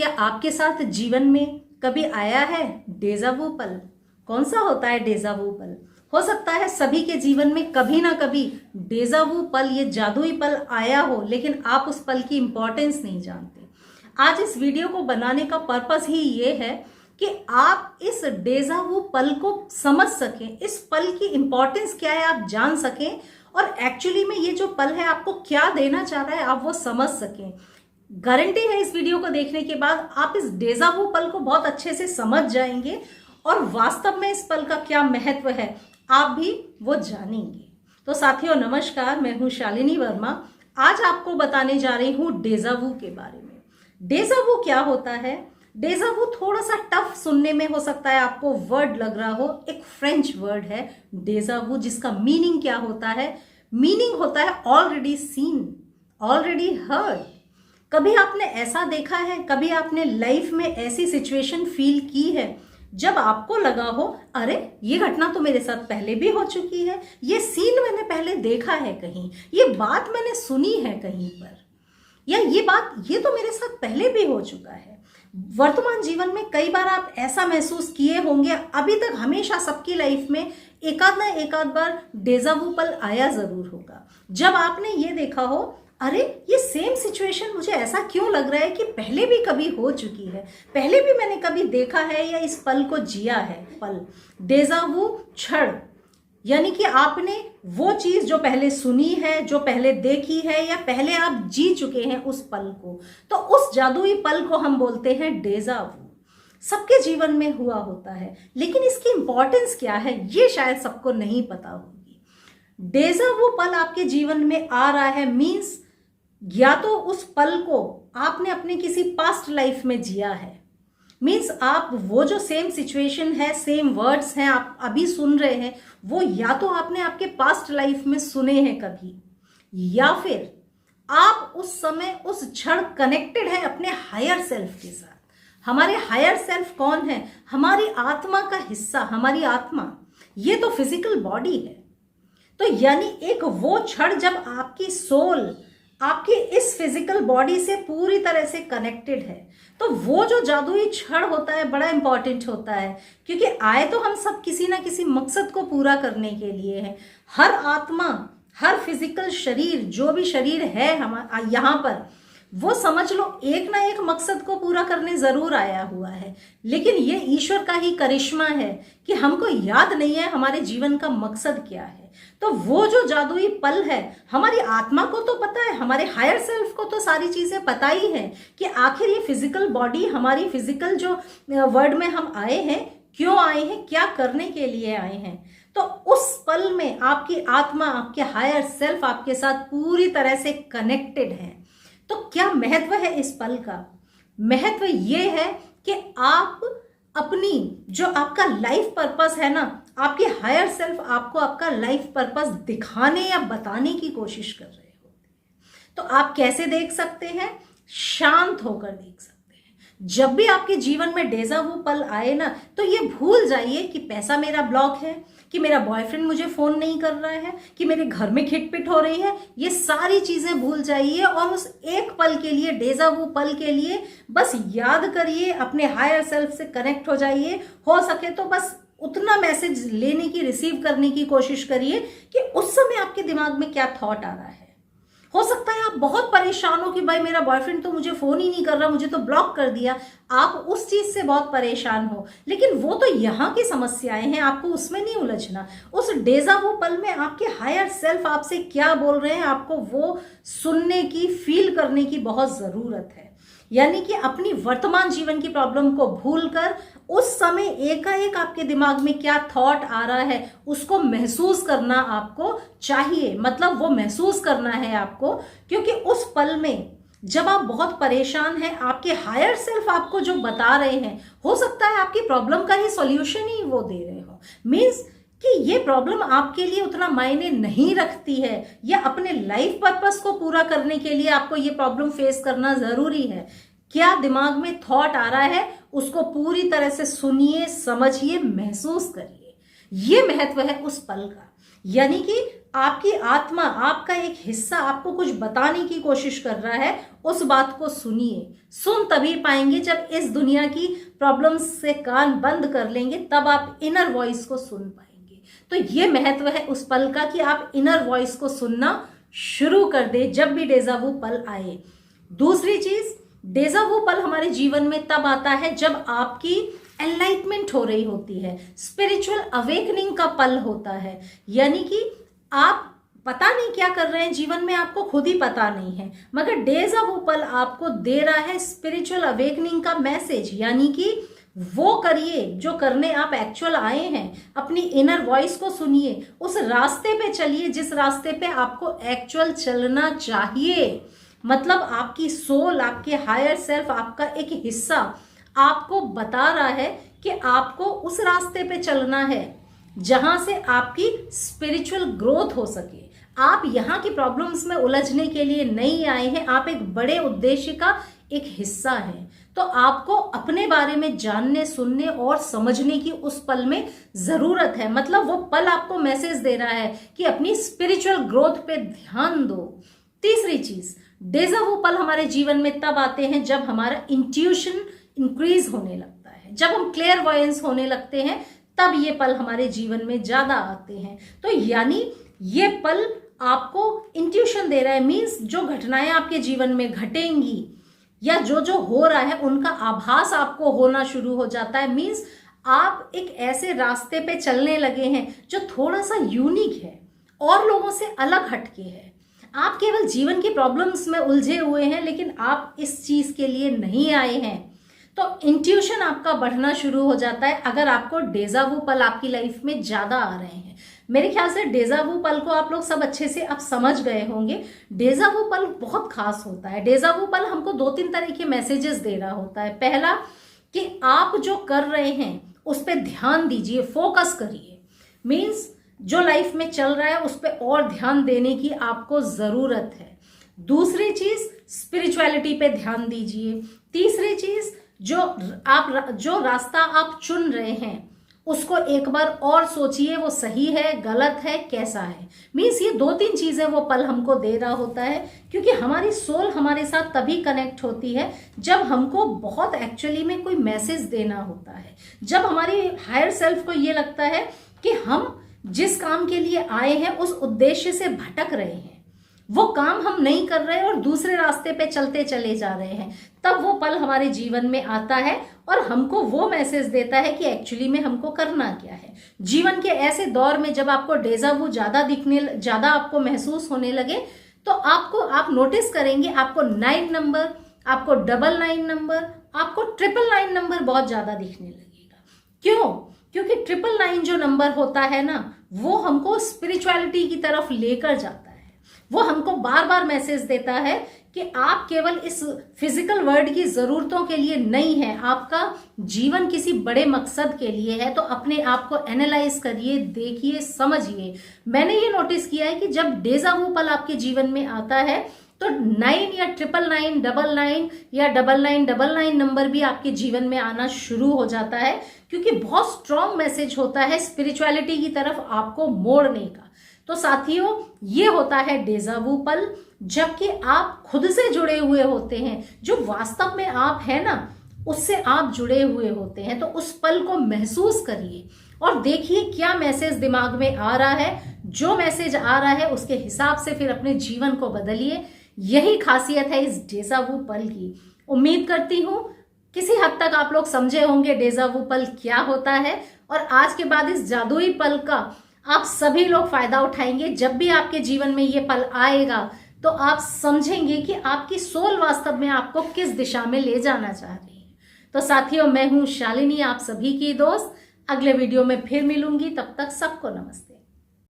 क्या आपके साथ जीवन में कभी आया है डेजा वू पल? कौन सा होता है डेजा वू पल? हो सकता है सभी के जीवन में कभी ना कभी डेजा वू पल, ये जादुई पल आया हो, लेकिन आप उस पल की इंपॉर्टेंस नहीं जानते। आज इस वीडियो को बनाने का पर्पस ही ये है कि आप इस डेजा वू पल को समझ सकें, इस पल की इंपॉर्टेंस क्या है आप जान सकें, और एक्चुअली में ये जो पल है आपको क्या देना चाह रहा है आप वो समझ सकें। गारंटी है इस वीडियो को देखने के बाद आप इस डेजा वू पल को बहुत अच्छे से समझ जाएंगे और वास्तव में इस पल का क्या महत्व है आप भी वो जानेंगे। तो साथियों नमस्कार, मैं हूं शालिनी वर्मा। आज आपको बताने जा रही हूं डेजा वू के बारे में। डेजा वू क्या होता है? डेजा वू थोड़ा सा टफ सुनने में हो सकता है, आपको वर्ड लग रहा हो। एक फ्रेंच वर्ड है डेजा वू, जिसका मीनिंग क्या होता है? मीनिंग होता है ऑलरेडी सीन, ऑलरेडी हर्ड। कभी आपने ऐसा देखा है, कभी आपने लाइफ में ऐसी सिचुएशन फील की है जब आपको लगा हो अरे ये घटना तो मेरे साथ पहले भी हो चुकी है, ये सीन मैंने पहले देखा है कहीं, ये बात मैंने सुनी है कहीं पर, या ये तो मेरे साथ पहले भी हो चुका है। वर्तमान जीवन में कई बार आप ऐसा महसूस किए होंगे। अभी तक हमेशा सबकी लाइफ में एकाध ना एकाध बार डेजा वू पल आया जरूर होगा, जब आपने ये देखा हो अरे ये सेम सिचुएशन मुझे ऐसा क्यों लग रहा है कि पहले भी कभी हो चुकी है, पहले भी मैंने कभी देखा है या इस पल को जिया है। पल डेजा वू क्षण, यानी कि आपने वो चीज जो पहले सुनी है, जो पहले देखी है, या पहले आप जी चुके हैं उस पल को, तो उस जादुई पल को हम बोलते हैं डेजा वू। सबके जीवन में हुआ होता है, लेकिन इसकी इंपॉर्टेंस क्या है ये शायद सबको नहीं पता होगी। डेजा वू पल आपके जीवन में आ रहा है मीन्स या तो उस पल को आपने अपने किसी पास्ट लाइफ में जिया है, मीन्स आप वो जो सेम सिचुएशन है, सेम वर्ड्स हैं आप अभी सुन रहे हैं, वो या तो आपने आपके पास्ट लाइफ में सुने हैं कभी, या फिर आप उस समय उस क्षण कनेक्टेड है अपने हायर सेल्फ के साथ। हमारे हायर सेल्फ कौन है? हमारी आत्मा का हिस्सा, हमारी आत्मा। ये तो फिजिकल बॉडी है। तो यानी एक वो क्षण जब आपकी सोल आपकी इस फिजिकल बॉडी से पूरी तरह से कनेक्टेड है, तो वो जो जादुई क्षण होता है बड़ा इंपॉर्टेंट होता है, क्योंकि आए तो हम सब किसी ना किसी मकसद को पूरा करने के लिए हैं। हर आत्मा, हर फिजिकल शरीर, जो भी शरीर है हमारा यहाँ पर, वो समझ लो एक ना एक मकसद को पूरा करने जरूर आया हुआ है। लेकिन ये ईश्वर का ही करिश्मा है कि हमको याद नहीं है हमारे जीवन का मकसद क्या है। तो वो जो जादुई पल है, हमारी आत्मा को तो पता है, हमारे हायर सेल्फ को तो सारी चीजें पता ही है कि आखिर ये फिजिकल बॉडी, हमारी फिजिकल जो वर्ल्ड में हम आए हैं, क्यों आए हैं, क्या करने के लिए आए हैं। तो उस पल में आपकी आत्मा, आपके हायर सेल्फ आपके साथ पूरी तरह से कनेक्टेड है। तो क्या महत्व है इस पल का? महत्व ये है कि आप अपनी जो आपका लाइफ पर्पस है ना, आपके हायर सेल्फ आपको आपका लाइफ पर्पस दिखाने या बताने की कोशिश कर रहे होते हैं। तो आप कैसे देख सकते हैं? शांत होकर देख सकते हैं। जब भी आपके जीवन में डेजा वू पल आए ना, तो ये भूल जाइए कि पैसा मेरा ब्लॉक है, कि मेरा बॉयफ्रेंड मुझे फोन नहीं कर रहा है, कि मेरे घर में खिटपिट हो रही है। ये सारी चीजें भूल जाइए और उस एक पल के लिए, डेजा वू पल के लिए बस याद करिए, अपने हायर सेल्फ से कनेक्ट हो जाइए। हो सके तो बस उतना मैसेज लेने की, रिसीव करने की कोशिश करिए कि उस समय आपके दिमाग में क्या थॉट आ रहा है। हो सकता है आप बहुत परेशान हो कि भाई मेरा बॉयफ्रेंड तो मुझे फोन ही नहीं कर रहा, मुझे तो ब्लॉक कर दिया। आप उस चीज से बहुत परेशान हो, लेकिन वो तो यहाँ की समस्याएं हैं, आपको उसमें नहीं उलझना। उस डेजा वू पल में आपके हायर सेल्फ आपसे क्या बोल रहे हैं, आपको वो सुनने की, फील करने की बहुत जरूरत है। यानी कि अपनी वर्तमान जीवन की प्रॉब्लम को भूलकर उस समय एकाएक आपके दिमाग में क्या थॉट आ रहा है उसको महसूस करना आपको चाहिए। मतलब वो महसूस करना है आपको, क्योंकि उस पल में जब आप बहुत परेशान हैं, आपके हायर सेल्फ आपको जो बता रहे हैं, हो सकता है आपकी प्रॉब्लम का ही सॉल्यूशन ही वो दे रहे हो। मीन्स कि ये प्रॉब्लम आपके लिए उतना मायने नहीं रखती है, या अपने लाइफ पर्पस को पूरा करने के लिए आपको ये प्रॉब्लम फेस करना जरूरी है। क्या दिमाग में थॉट आ रहा है उसको पूरी तरह से सुनिए, समझिए, महसूस करिए। ये महत्व है उस पल का। यानी कि आपकी आत्मा, आपका एक हिस्सा आपको कुछ बताने की कोशिश कर रहा है, उस बात को सुनिए। सुन तभी पाएंगे जब इस दुनिया की प्रॉब्लम्स से कान बंद कर लेंगे, तब आप इनर वॉइस को सुन पाएंगे। तो ये महत्व है उस पल का कि आप इनर वॉइस को सुनना शुरू कर दे जब भी डेजावू पल आए। दूसरी चीज, डेजावू पल हमारे जीवन में तब आता है जब आपकी एनलाइटमेंट हो रही होती है, स्पिरिचुअल अवेकनिंग का पल होता है। यानी कि आप पता नहीं क्या कर रहे हैं जीवन में, आपको खुद ही पता नहीं है, मगर डेजावू पल आपको दे रहा है स्पिरिचुअल अवेकनिंग का मैसेज। यानी कि वो करिए जो करने आप एक्चुअल आए हैं, अपनी इनर वॉइस को सुनिए, उस रास्ते पे चलिए जिस रास्ते पे आपको एक्चुअल चलना चाहिए। मतलब आपकी सोल, आपके हायर सेल्फ, आपका एक हिस्सा आपको बता रहा है कि आपको उस रास्ते पे चलना है जहां से आपकी स्पिरिचुअल ग्रोथ हो सके। आप यहाँ की प्रॉब्लम्स में उलझने के लिए नहीं आए हैं, आप एक बड़े उद्देश्य का एक हिस्सा है। तो आपको अपने बारे में जानने, सुनने और समझने की उस पल में जरूरत है। मतलब वो पल आपको मैसेज दे रहा है कि अपनी स्पिरिचुअल ग्रोथ पे ध्यान दो। तीसरी चीज, डेजावू पल हमारे जीवन में तब आते हैं जब हमारा इंट्यूशन इंक्रीज होने लगता है, जब हम क्लेयरवॉयंस होने लगते हैं, तब ये पल हमारे जीवन में ज्यादा आते हैं। तो यानी ये पल आपको इंट्यूशन दे रहा है, मीन्स जो घटनाएं आपके जीवन में घटेंगी या जो जो हो रहा है उनका आभास आपको होना शुरू हो जाता है। मीन्स आप एक ऐसे रास्ते पे चलने लगे हैं जो थोड़ा सा यूनिक है और लोगों से अलग हटके है। आप केवल जीवन की प्रॉब्लम्स में उलझे हुए हैं, लेकिन आप इस चीज के लिए नहीं आए हैं। तो इंट्यूशन आपका बढ़ना शुरू हो जाता है अगर आपको डेजावू पल आपकी लाइफ में ज्यादा आ रहे हैं। मेरे ख्याल से डेजावू पल को आप लोग सब अच्छे से अब समझ गए होंगे। डेजावू पल बहुत खास होता है। डेजावू पल हमको 2-3 तरह के मैसेजेस दे रहा होता है। पहला कि आप जो कर रहे हैं उस पर ध्यान दीजिए, फोकस करिए। मीन्स जो लाइफ में चल रहा है उस पर और ध्यान देने की आपको जरूरत है। दूसरी चीज, स्पिरिचुअलिटी पे ध्यान दीजिए। तीसरी चीज, जो रास्ता आप चुन रहे हैं उसको एक बार और सोचिए, वो सही है, गलत है, कैसा है। मीन्स ये 2-3 चीजें वो पल हमको दे रहा होता है, क्योंकि हमारी सोल हमारे साथ तभी कनेक्ट होती है जब हमको बहुत एक्चुअली में कोई मैसेज देना होता है। जब हमारी हायर सेल्फ को ये लगता है कि हम जिस काम के लिए आए हैं उस उद्देश्य से भटक रहे हैं, वो काम हम नहीं कर रहे और दूसरे रास्ते पे चलते चले जा रहे हैं, तब वो पल हमारे जीवन में आता है और हमको वो मैसेज देता है कि एक्चुअली में हमको करना क्या है। जीवन के ऐसे दौर में जब आपको डेजावू ज्यादा आपको महसूस होने लगे, तो आप नोटिस करेंगे आपको 9 नंबर, आपको 99 नंबर, आपको 999 नंबर बहुत ज्यादा दिखने लगेगा। क्यों? क्योंकि 999 जो नंबर होता है ना, वो हमको स्पिरिचुअलिटी की तरफ लेकर जाता है। वो हमको बार बार मैसेज देता है कि आप केवल इस फिजिकल वर्ल्ड की जरूरतों के लिए नहीं है, आपका जीवन किसी बड़े मकसद के लिए है। तो अपने आप को एनालाइज करिए, देखिए, समझिए। मैंने ये नोटिस किया है कि जब डेजावू पल आपके जीवन में आता है तो 9 या 999, 99 या 9999 नंबर भी आपके जीवन में आना शुरू हो जाता है, क्योंकि बहुत स्ट्रॉन्ग मैसेज होता है स्पिरिचुअलिटी की तरफ आपको मोड़ने का। तो साथियों, ये होता है डेजावू पल, जबकि आप खुद से जुड़े हुए होते हैं, जो वास्तव में आप हैं ना, उससे आप जुड़े हुए होते हैं। तो उस पल को महसूस करिए और देखिए क्या मैसेज दिमाग में आ रहा है। जो मैसेज आ रहा है उसके हिसाब से फिर अपने जीवन को बदलिए। यही खासियत है इस डेजावू पल की। उम्मीद करती हूं किसी हद तक आप लोग समझे होंगे डेजावू पल क्या होता है, और आज के बाद इस जादुई पल का आप सभी लोग फायदा उठाएंगे। जब भी आपके जीवन में ये पल आएगा तो आप समझेंगे कि आपकी सोल वास्तव में आपको किस दिशा में ले जाना चाह रही है। तो साथियों, मैं हूं शालिनी, आप सभी की दोस्त। अगले वीडियो में फिर मिलूंगी, तब तक सबको नमस्ते।